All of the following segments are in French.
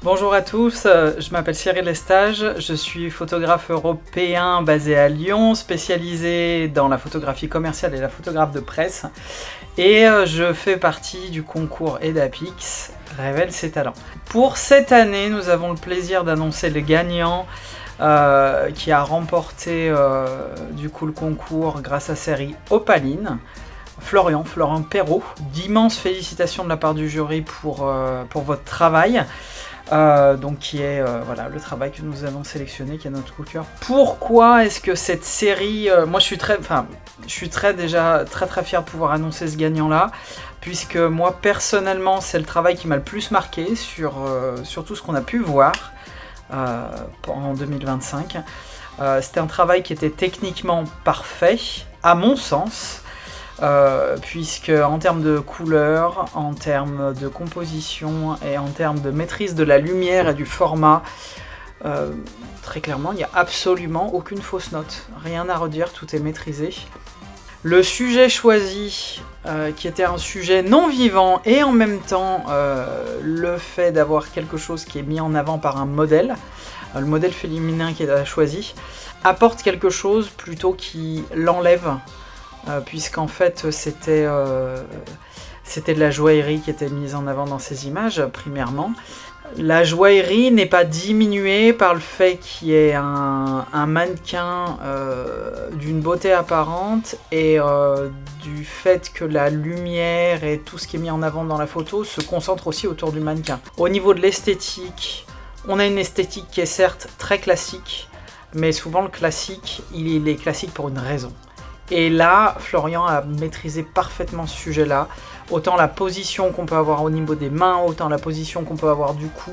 Bonjour à tous, je m'appelle Cyril Lestage, je suis photographe européen basé à Lyon, spécialisé dans la photographie commerciale et la photographie de presse. Et je fais partie du concours EDAPIX, Révèle ses talents. Pour cette année, nous avons le plaisir d'annoncer le gagnant qui a remporté du coup le concours grâce à série Opaline. Florian Perrault. D'immenses félicitations de la part du jury pour votre travail. Donc qui est voilà, le travail que nous avons sélectionné, qui est notre coup de cœur. Pourquoi est-ce que cette série, moi je suis déjà très fier de pouvoir annoncer ce gagnant là, puisque moi personnellement c'est le travail qui m'a le plus marqué sur tout ce qu'on a pu voir en 2025. C'était un travail qui était techniquement parfait, à mon sens. Puisque en termes de couleur, en termes de composition et en termes de maîtrise de la lumière et du format, très clairement il n'y a absolument aucune fausse note, rien à redire, tout est maîtrisé. Le sujet choisi, qui était un sujet non vivant et en même temps le fait d'avoir quelque chose qui est mis en avant par un modèle, le modèle féminin qui est choisi, apporte quelque chose plutôt qui l'enlève. Puisqu'en fait c'était de la joaillerie qui était mise en avant dans ces images, primairement. La joaillerie n'est pas diminuée par le fait qu'il y ait un mannequin d'une beauté apparente et du fait que la lumière et tout ce qui est mis en avant dans la photo se concentre aussi autour du mannequin. Au niveau de l'esthétique, on a une esthétique qui est certes très classique, mais souvent le classique, il est classique pour une raison. Et là, Florian a maîtrisé parfaitement ce sujet-là. Autant la position qu'on peut avoir au niveau des mains, autant la position qu'on peut avoir du cou,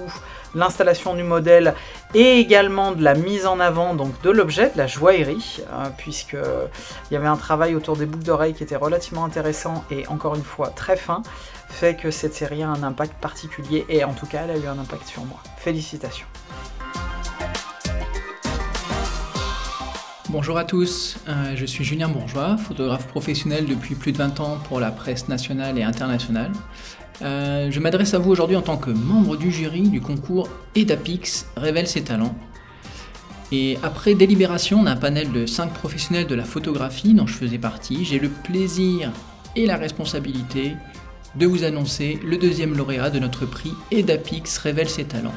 l'installation du modèle et également de la mise en avant donc de l'objet, de la joaillerie, puisqu'il y avait un travail autour des boucles d'oreilles qui était relativement intéressant et encore une fois très fin, fait que cette série a un impact particulier et en tout cas elle a eu un impact sur moi. Félicitations. Bonjour à tous, je suis Julien Bourgeois, photographe professionnel depuis plus de 20 ans pour la presse nationale et internationale. Je m'adresse à vous aujourd'hui en tant que membre du jury du concours EDAPIX Révèle ses talents. Et après délibération d'un panel de 5 professionnels de la photographie dont je faisais partie, j'ai le plaisir et la responsabilité de vous annoncer le deuxième lauréat de notre prix EDAPIX Révèle ses talents.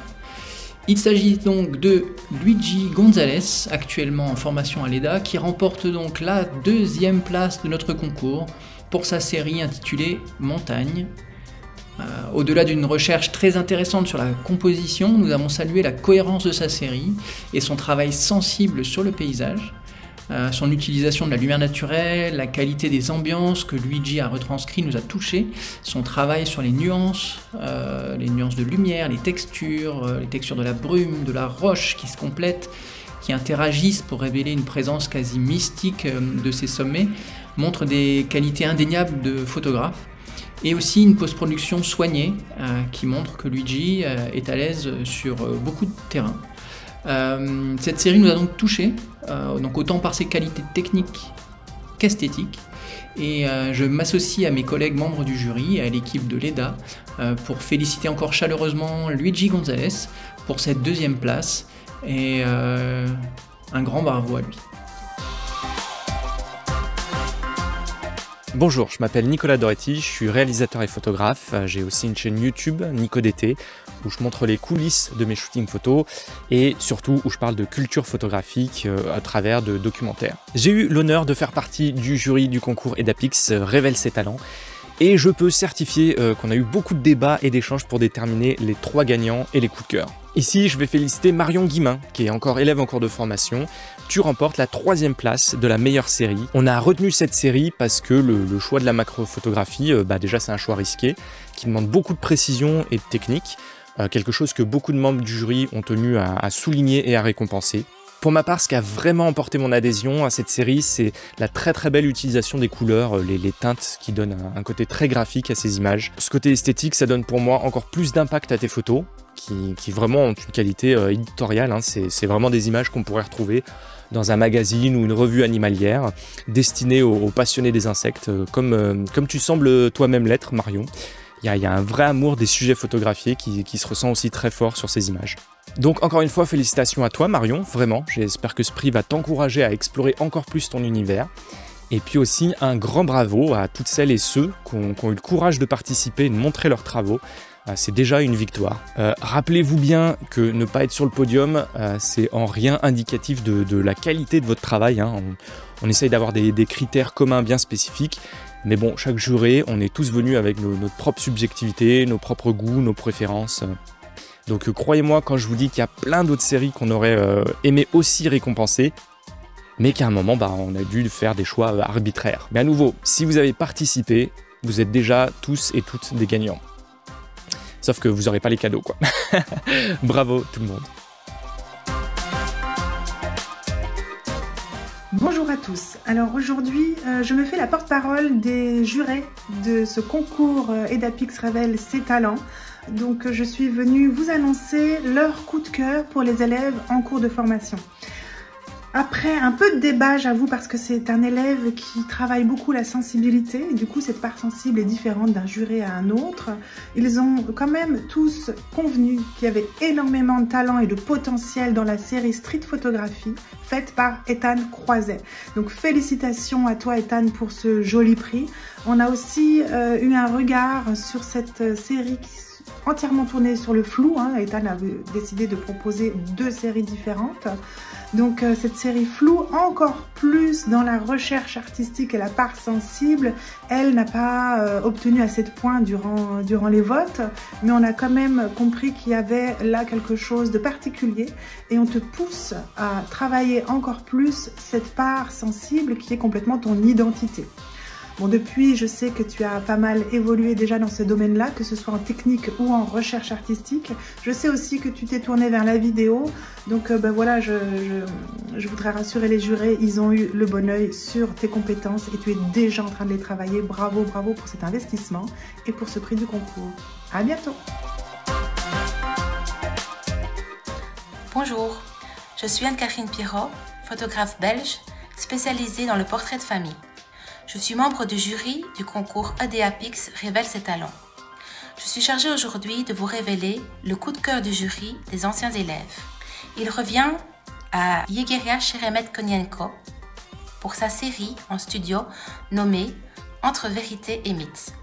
Il s'agit donc de Luigi Gonzalez, actuellement en formation à l'EDA, qui remporte donc la deuxième place de notre concours pour sa série intitulée Montagne. Au-delà d'une recherche très intéressante sur la composition, nous avons salué la cohérence de sa série et son travail sensible sur le paysage. Son utilisation de la lumière naturelle, la qualité des ambiances que Luigi a retranscrit nous a touchés, son travail sur les nuances de lumière, les textures de la brume, de la roche qui se complètent, qui interagissent pour révéler une présence quasi mystique de ces sommets, montre des qualités indéniables de photographe, et aussi une post-production soignée qui montre que Luigi est à l'aise sur beaucoup de terrains. Cette série nous a donc touchés, donc autant par ses qualités techniques qu'esthétiques, et je m'associe à mes collègues membres du jury et à l'équipe de l'EDA pour féliciter encore chaleureusement Luigi Gonzalez pour cette deuxième place et un grand bravo à lui. Bonjour, je m'appelle Nicolas Doretti, je suis réalisateur et photographe. J'ai aussi une chaîne YouTube, NicoDT, où je montre les coulisses de mes shootings photos et surtout où je parle de culture photographique à travers de documentaires. J'ai eu l'honneur de faire partie du jury du concours EDAPIX Révèle ses talents et je peux certifier qu'on a eu beaucoup de débats et d'échanges pour déterminer les 3 gagnants et les coups de cœur. Ici, je vais féliciter Marion Guimin, qui est encore élève en cours de formation. Tu remportes la 3e place de la meilleure série. On a retenu cette série parce que le choix de la macrophotographie, déjà c'est un choix risqué, qui demande beaucoup de précision et de technique, quelque chose que beaucoup de membres du jury ont tenu à souligner et à récompenser. Pour ma part, ce qui a vraiment emporté mon adhésion à cette série, c'est la très belle utilisation des couleurs, les teintes qui donnent un côté très graphique à ces images. Ce côté esthétique, ça donne pour moi encore plus d'impact à tes photos, qui vraiment ont une qualité éditoriale. C'est vraiment des images qu'on pourrait retrouver dans un magazine ou une revue animalière destinée aux passionnés des insectes, comme tu sembles toi-même l'être, Marion. Il y a un vrai amour des sujets photographiés qui se ressent aussi très fort sur ces images. Donc encore une fois, félicitations à toi Marion, vraiment. J'espère que ce prix va t'encourager à explorer encore plus ton univers. Et puis aussi un grand bravo à toutes celles et ceux qui ont eu le courage de participer et de montrer leurs travaux. C'est déjà une victoire. Rappelez-vous bien que ne pas être sur le podium, c'est en rien indicatif de la qualité de votre travail. Hein. On essaye d'avoir des critères communs bien spécifiques. Mais bon, chaque juré, on est tous venus avec notre propre subjectivité, nos propres goûts, nos préférences. Donc croyez-moi quand je vous dis qu'il y a plein d'autres séries qu'on aurait aimé aussi récompenser, mais qu'à un moment, on a dû faire des choix arbitraires. Mais à nouveau, si vous avez participé, vous êtes déjà tous et toutes des gagnants. Sauf que vous n'aurez pas les cadeaux, quoi. Bravo tout le monde. Bonjour à tous. Alors aujourd'hui, je me fais la porte-parole des jurés de ce concours EDAPIX révèle ses talents. Donc je suis venue vous annoncer leur coup de cœur pour les élèves en cours de formation. Après un peu de débat, j'avoue, parce que c'est un élève qui travaille beaucoup la sensibilité, et du coup cette part sensible est différente d'un juré à un autre. Ils ont quand même tous convenu qu'il y avait énormément de talent et de potentiel dans la série Street Photographie, faite par Ethan Croiset. Donc félicitations à toi Ethan pour ce joli prix. On a aussi eu un regard sur cette série entièrement tournée sur le flou. Ethan a décidé de proposer 2 séries différentes. Donc cette série floue, encore plus dans la recherche artistique et la part sensible, elle n'a pas obtenu assez de points durant les votes, mais on a quand même compris qu'il y avait là quelque chose de particulier et on te pousse à travailler encore plus cette part sensible qui est complètement ton identité. Bon, depuis, je sais que tu as pas mal évolué déjà dans ce domaine-là, que ce soit en technique ou en recherche artistique. Je sais aussi que tu t'es tourné vers la vidéo. Donc voilà, je voudrais rassurer les jurés, ils ont eu le bon œil sur tes compétences et tu es déjà en train de les travailler. Bravo, bravo pour cet investissement et pour ce prix du concours. À bientôt. Bonjour, je suis Anne-Catherine Pirot, photographe belge, spécialisée dans le portrait de famille. Je suis membre du jury du concours EDAPIX révèle ses talents. Je suis chargée aujourd'hui de vous révéler le coup de cœur du jury des anciens élèves. Il revient à Yegeria Sheremet-Konienko pour sa série en studio nommée Entre vérité et mythe.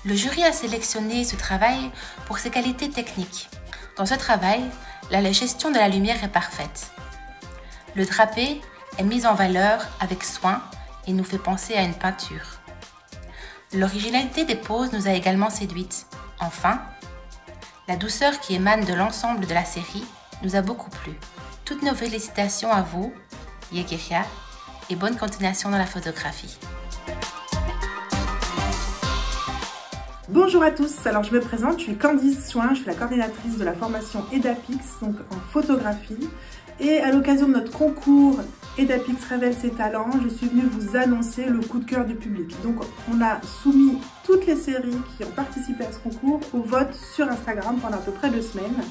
Le jury a sélectionné ce travail pour ses qualités techniques. Dans ce travail, la gestion de la lumière est parfaite. Le drapé est mis en valeur avec soin et nous fait penser à une peinture. L'originalité des poses nous a également séduites. Enfin, la douceur qui émane de l'ensemble de la série nous a beaucoup plu. Toutes nos félicitations à vous, Yegeria, et bonne continuation dans la photographie. Bonjour à tous, alors je me présente, je suis Candice Chouin, je suis la coordinatrice de la formation EDAPIX, donc en photographie. Et à l'occasion de notre concours EDAPIX révèle ses talents, je suis venue vous annoncer le coup de cœur du public. Donc on a soumis toutes les séries qui ont participé à ce concours au vote sur Instagram pendant à peu près 2 semaines.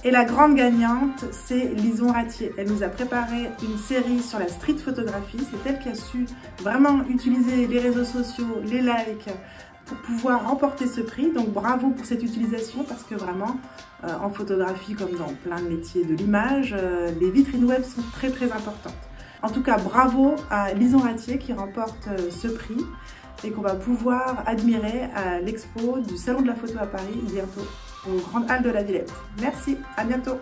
Et la grande gagnante, c'est Lison Ratier. Elle nous a préparé une série sur la street photographie. C'est elle qui a su vraiment utiliser les réseaux sociaux, les likes, pour pouvoir remporter ce prix. Donc bravo pour cette utilisation parce que vraiment en photographie comme dans plein de métiers de l'image, les vitrines web sont très importantes. En tout cas bravo à Lison Ratier qui remporte ce prix et qu'on va pouvoir admirer à l'expo du Salon de la Photo à Paris bientôt, aux Grandes Halles de la Villette. Merci, à bientôt.